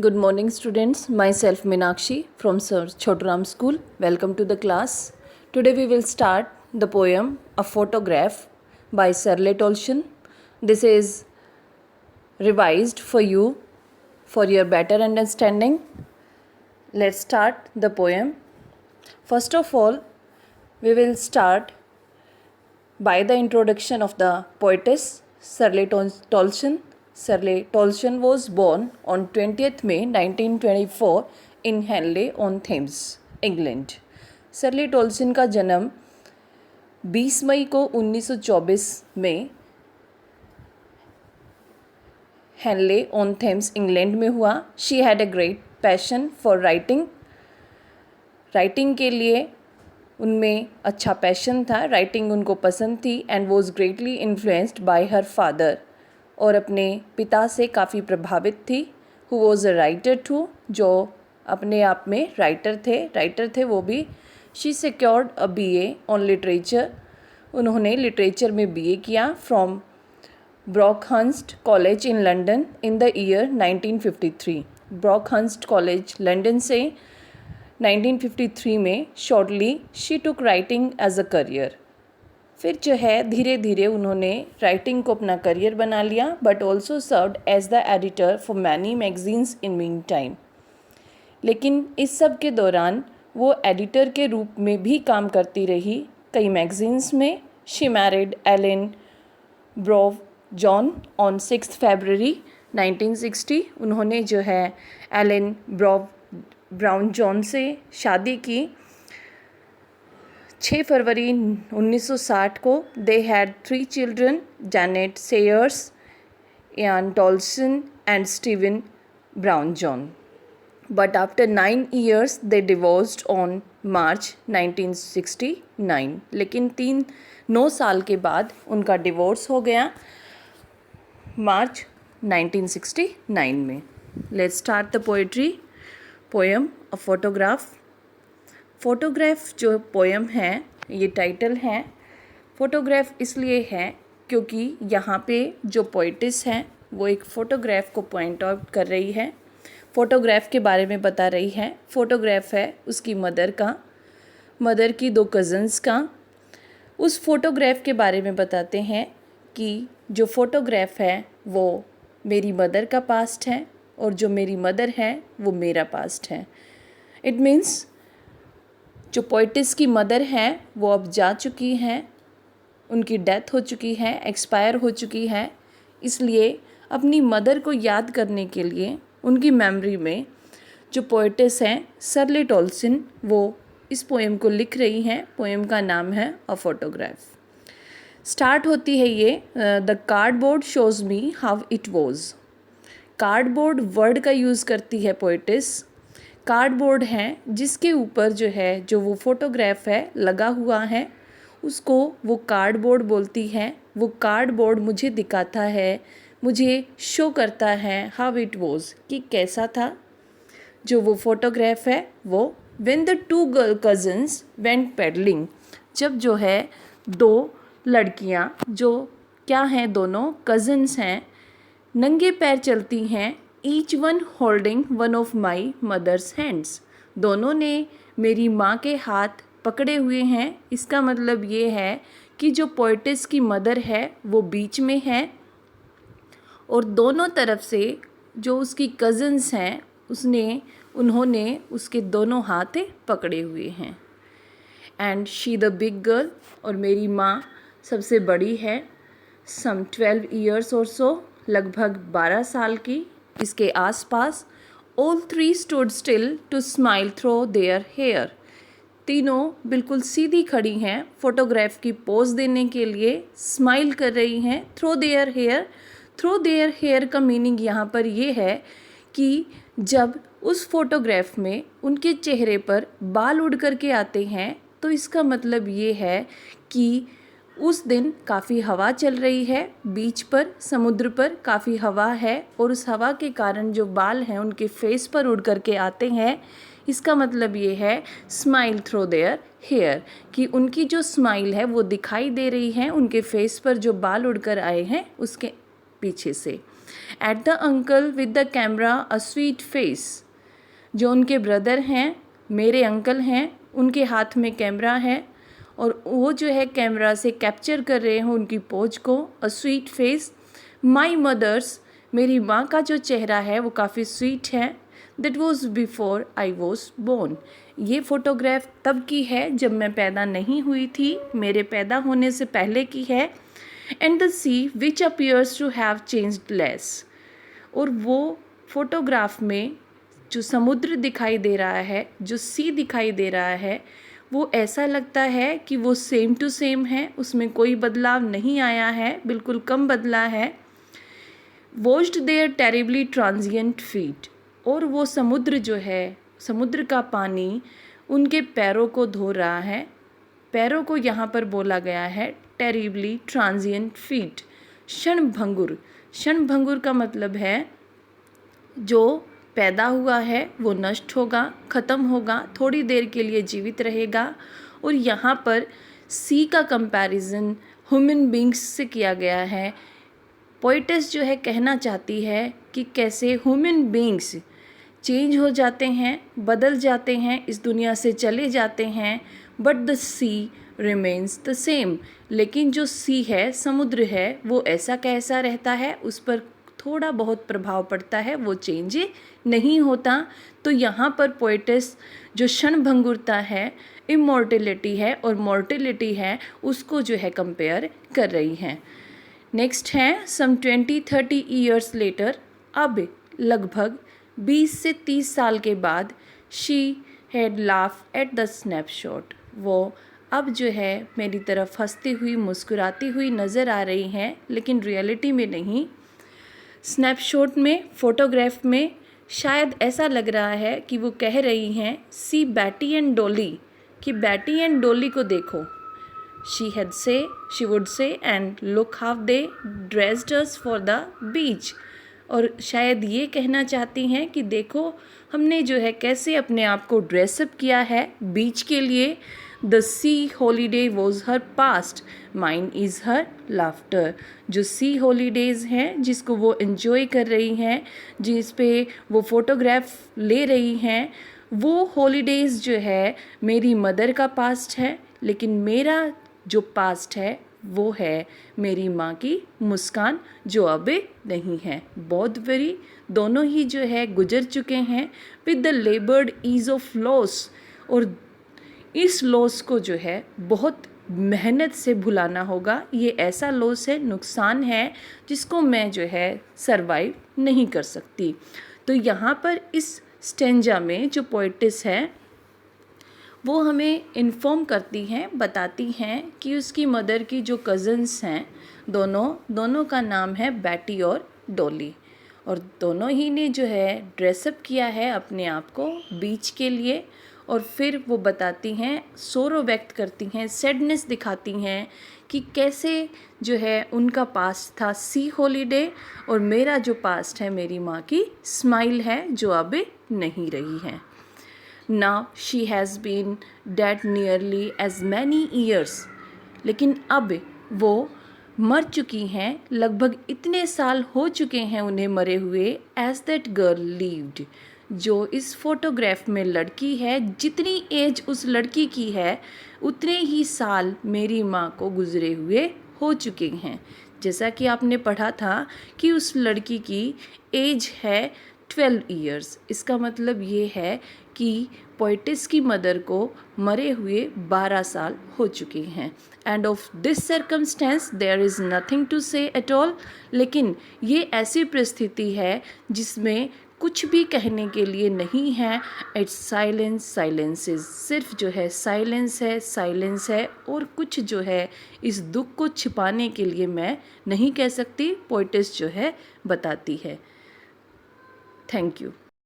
Good morning, students. Myself Meenakshi from Sir Choturam School. Welcome to the class. Today we will start the poem A Photograph by Shirley Tolson. This is revised for you for your better understanding. Let's start the poem. First of all, we will start by the introduction of the poetess Shirley Tolson. Shirley Tolson was born on 20th May 1924 in Henley-on-Thames, England. Shirley Tolson का जन्म 20 मई को 1924 में Henley-on-Thames, England में हुआ. She had a great passion for writing. Writing के लिए उनमें अच्छा पैशन था, राइटिंग उनको पसंद थी and was greatly influenced by her father, और अपने पिता से काफ़ी प्रभावित थी. Who was a writer too, जो अपने आप में राइटर थे वो भी. She secured a BA on literature, उन्होंने लिटरेचर में BA किया from Brockhurst college in London in the year 1953. Brockhurst college London से 1953 में shortly she took writing as a career. फिर जो है धीरे धीरे उन्होंने राइटिंग को अपना करियर बना लिया, but also served as the editor for many magazines in meantime. लेकिन इस सब के दौरान वो एडिटर के रूप में भी काम करती रही कई मैगजीन्स में. She married Alan Brow John on 6 February 1960. उन्होंने जो है एलन ब्राउन जॉन से शादी की 6 फरवरी 1960 को. They had 3 children, Janet shares, Ian Toulson and Steven brown John. But after 9 years they divorced on March 1969. लेकिन 9 साल के बाद उनका डिवोर्स हो गया मार्च 1969 में. Let's start the poetry. Poem a photograph. Photograph जो पोएम है ये टाइटल है. फ़ोटोग्राफ इसलिए है क्योंकि यहाँ पे जो पोइटिस हैं वो एक फ़ोटोग्राफ को पॉइंट आउट कर रही है, फ़ोटोग्राफ के बारे में बता रही है. फ़ोटोग्राफ है उसकी मदर की 2 कज़न्स का. उस फ़ोटोग्राफ के बारे में बताते हैं कि जो फ़ोटोग्राफ है वो मेरी मदर का पास्ट है और जो मेरी मदर है वो मेरा पास्ट है. इट मीन्स जो पोइटिस की मदर हैं वो अब जा चुकी हैं, उनकी डेथ हो चुकी है, एक्सपायर हो चुकी है. इसलिए अपनी मदर को याद करने के लिए उनकी मेमोरी में जो पोइटिस हैं शर्ली टॉल्सन वो इस पोएम को लिख रही हैं. पोएम का नाम है अ फोटोग्राफ. स्टार्ट होती है ये the cardboard shows me how it was. Cardboard word का यूज़ करती है पोइटिस. कार्डबोर्ड है जिसके ऊपर जो वो फ़ोटोग्राफ है लगा हुआ है उसको वो कार्डबोर्ड बोलती है. वो कार्डबोर्ड मुझे दिखाता है, मुझे शो करता है हाउ इट वॉज, कि कैसा था. जो वो फ़ोटोग्राफ है वो when the 2 cousins went pedalling, जब जो है 2 लड़कियां जो क्या हैं, दोनों कज़न्स हैं, नंगे पैर चलती हैं. Each one holding one of my mother's hands. दोनों ने मेरी माँ के हाथ पकड़े हुए हैं. इसका मतलब ये है कि जो पोइटिस की मदर है वो बीच में है और दोनों तरफ से जो उसकी कज़न्स हैं उन्होंने उसके दोनों हाथ पकड़े हुए हैं. And she the big girl, और मेरी माँ सबसे बड़ी है. सम 12 years और सो, लगभग 12 साल की. इसके आसपास all 3 stood still to smile through their hair. तीनों बिल्कुल सीधी खड़ी हैं फ़ोटोग्राफ की पोज देने के लिए, स्माइल कर रही हैं. Through their hair, through their hair का मीनिंग यहाँ पर ये है कि जब उस फ़ोटोग्राफ में उनके चेहरे पर बाल उड़ कर के आते हैं तो इसका मतलब ये है कि उस दिन काफ़ी हवा चल रही है बीच पर, समुद्र पर काफ़ी हवा है और उस हवा के कारण जो बाल हैं उनके फेस पर उड़ कर के आते हैं. इसका मतलब ये है स्माइल थ्रो देयर हेयर, कि उनकी जो स्माइल है वो दिखाई दे रही है उनके फेस पर जो बाल उड़ कर आए हैं उसके पीछे से. At the uncle with the camera a sweet face. जो उनके ब्रदर हैं, मेरे अंकल हैं, उनके हाथ में कैमरा है और वो जो है कैमरा से कैप्चर कर रहे हैं उनकी पोज को। A sweet face. My mother's, मेरी माँ का जो चेहरा है वो काफ़ी स्वीट है। That was before I was born. ये फ़ोटोग्राफ तब की है जब मैं पैदा नहीं हुई थी, मेरे पैदा होने से पहले की है। And the sea which appears to have changed less. और वो फोटोग्राफ में जो समुद्र दिखाई दे रहा है, जो सी दिखाई दे रहा है, वो ऐसा लगता है कि वो सेम टू सेम है, उसमें कोई बदलाव नहीं आया है, बिल्कुल कम बदला है। Watched their terribly transient feet. और वो समुद्र जो है, समुद्र का पानी उनके पैरों को धो रहा है। पैरों को यहाँ पर बोला गया है टेरिबली ट्रांजिएंट फीट। क्षणभंगुर। क्षणभंगुर का मतलब है जो पैदा हुआ है वो नष्ट होगा, ख़त्म होगा, थोड़ी देर के लिए जीवित रहेगा। और यहाँ पर सी का कंपैरिजन ह्यूमन बींग्स से किया गया है। पोइटेस जो है कहना चाहती है कि कैसे ह्यूमन बींग्स चेंज हो जाते हैं, बदल जाते हैं, इस दुनिया से चले जाते हैं, but the sea remains the same. लेकिन जो सी है, समुद्र है, वो ऐसा कैसा रहता है, उस पर थोड़ा बहुत प्रभाव पड़ता है, वो चेंज नहीं होता। तो यहाँ पर पोइटेस जो क्षणभंगुरता है, इमॉर्टिलिटी है और मॉर्टिलिटी है, उसको जो है कंपेयर कर रही हैं। नेक्स्ट है सम 20-30 ईयर्स लेटर। अब लगभग 20 से 30 साल के बाद she had laugh at the snapshot. वो अब जो है मेरी तरफ हंसती हुई, मुस्कुराती हुई नज़र आ रही हैं, लेकिन रियलिटी में नहीं। स्नैपशॉट में, फ़ोटोग्राफ में शायद ऐसा लग रहा है कि वो कह रही हैं सी बैटी एंड डॉली, कि बैटी एंड डॉली को देखो। She would say and look how they dressed us for the beach. और शायद ये कहना चाहती हैं कि देखो हमने जो है कैसे अपने आप को ड्रेसअप किया है बीच के लिए। The C holiday was her past, mine is her laughter. जो सी हॉलीडेज़ हैं जिसको वो एंजॉय कर रही हैं, जिस पे वो फ़ोटोग्राफ ले रही हैं, वो हॉलीडेज़ जो है मेरी मदर का पास्ट है, लेकिन मेरा जो पास्ट है वो है मेरी माँ की मुस्कान, जो अब नहीं है। बोथ वेरी, दोनों ही जो है गुजर चुके हैं with the laboured ease of loss. और इस लॉस को जो है बहुत मेहनत से भुलाना होगा। ये ऐसा लॉस है, नुकसान है, जिसको मैं जो है सरवाइव नहीं कर सकती। तो यहाँ पर इस स्टेंजा में जो पोइटिस है वो हमें इन्फॉर्म करती हैं, बताती हैं कि उसकी मदर की जो कज़न्स हैं, दोनों का नाम है बैटी और डॉली, और दोनों ही ने जो है ड्रेसअप किया है अपने आप को बीच के लिए। और फिर वो बताती हैं, सोरो व्यक्त करती हैं, सैडनेस दिखाती हैं कि कैसे जो है उनका पास्ट था सी हॉलीडे, और मेरा जो पास्ट है मेरी माँ की स्माइल है, जो अब नहीं रही है। Now she has been dead nearly as many years। लेकिन अब वो मर चुकी हैं, लगभग इतने साल हो चुके हैं उन्हें मरे हुए। as that girl lived, जो इस फोटोग्राफ में लड़की है, जितनी एज उस लड़की की है उतने ही साल मेरी माँ को गुजरे हुए हो चुके हैं। जैसा कि आपने पढ़ा था कि उस लड़की की एज है 12 ईयर्स। इसका मतलब ये है कि पोइटिस की मदर को मरे हुए 12 साल हो चुके हैं। And of this circumstance there is nothing to say at all. लेकिन ये ऐसी परिस्थिति है जिसमें कुछ भी कहने के लिए नहीं है। इट्स साइलेंस, साइलेंसेस, सिर्फ जो है साइलेंस है और कुछ जो है इस दुख को छिपाने के लिए मैं नहीं कह सकती, पोइटिस जो है बताती है। Thank you.